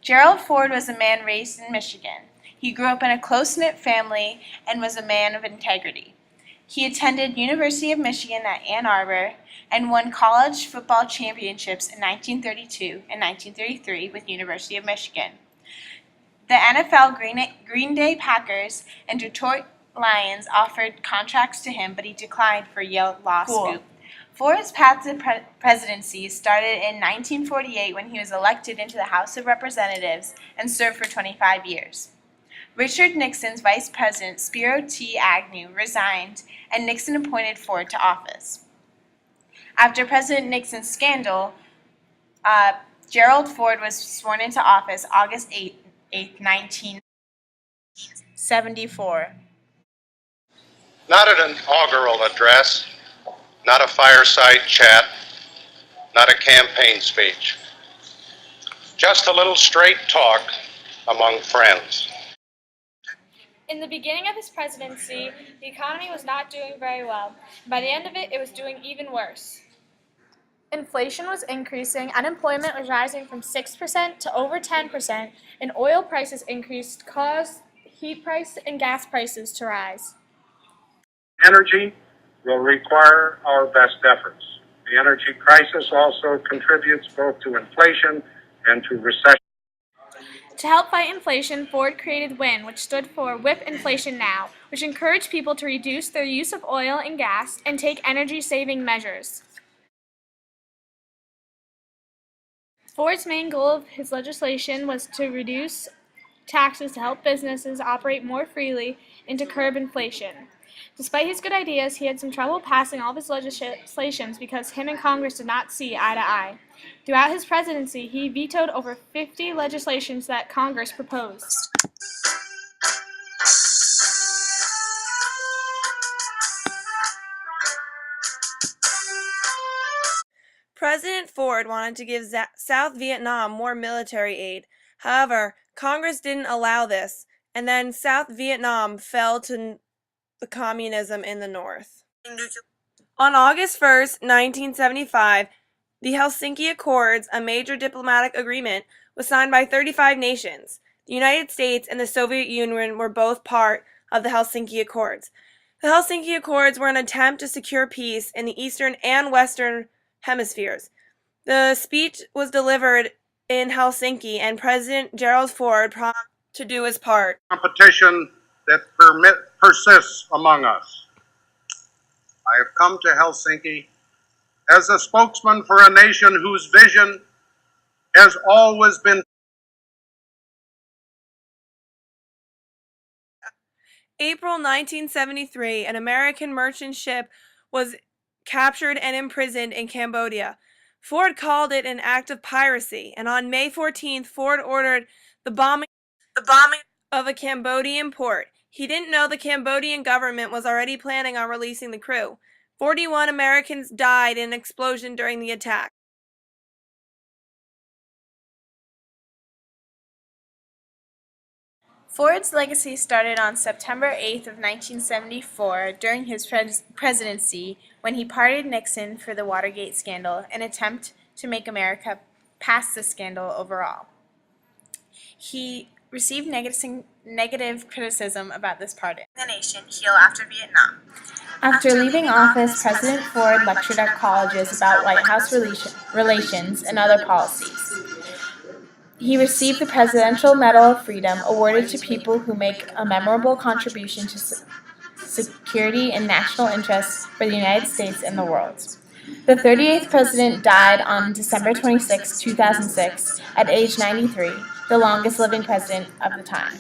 Geral Ford was a man raised in Michigan. He grew up in a close-knit family and was a man of integrity. He attended University of Michigan at Ann Arbor and won college football championships in 1932 and 1933 with University of Michigan. The NFL Green Bay Packers and Detroit Lions offered contracts to him, but he declined for Yale Law School. Ford's path to presidency started in 1948 when he was elected into the House of Representatives and served for 25 years. Richard Nixon's vice president, Spiro T. Agnew, resigned, and Nixon appointed Ford to office. After President Nixon's scandal, Gerald Ford was sworn into office August 8, 1974. Not an inaugural address, not a fireside chat, not a campaign speech. Just a little straight talk among friends. In the beginning of his presidency, the economy was not doing very well. By the end of it, it was doing even worse. Inflation was increasing, unemployment was rising from 6% to over 10%, and oil prices increased, caused heat price and gas prices to rise. Energy will require our best efforts. The energy crisis also contributes both to inflation and to recession. To help fight inflation, Ford created WIN, which stood for Whip Inflation Now, which encouraged people to reduce their use of oil and gas and take energy-saving measures. Ford's main goal of his legislation was to reduce taxes to help businesses operate more freely and to curb inflation. Despite his good ideas, he had some trouble passing all of his legislations because him and Congress did not see eye to eye. Throughout his presidency, he vetoed over 50 legislations that Congress proposed. President Ford wanted to give South Vietnam more military aid. However, Congress didn't allow this, and then South Vietnam fell to the communism in the North. On August 1st, 1975, the Helsinki Accords, a major diplomatic agreement, was signed by 35 nations. The United States and the Soviet Union were both part of the Helsinki Accords. The Helsinki Accords were an attempt to secure peace in the Eastern and Western hemispheres. The speech was delivered in Helsinki, and President Geral Ford promised to do his part. Competition that persists among us. I have come to Helsinki as a spokesman for a nation whose vision has always been. April 1973, an American merchant ship was captured and imprisoned in Cambodia. Ford called it an act of piracy, and on May 14th, Ford ordered the bombing of a Cambodian port. He didn't know the Cambodian government was already planning on releasing the crew. 41 Americans died in an explosion during the attack. Ford's legacy started on September 8th of 1974 during his presidency when he pardoned Nixon for the Watergate scandal, an attempt to make America pass the scandal overall. He received negative criticism about this pardon. The nation heal after Vietnam. After leaving office, President Ford lectured at colleges about White House relations and other policies. He received the Presidential Medal of Freedom, awarded to people who make a memorable contribution to security and national interests for the United States and the world. The 38th president died on December 26, 2006, at age 93, the longest living president of the time.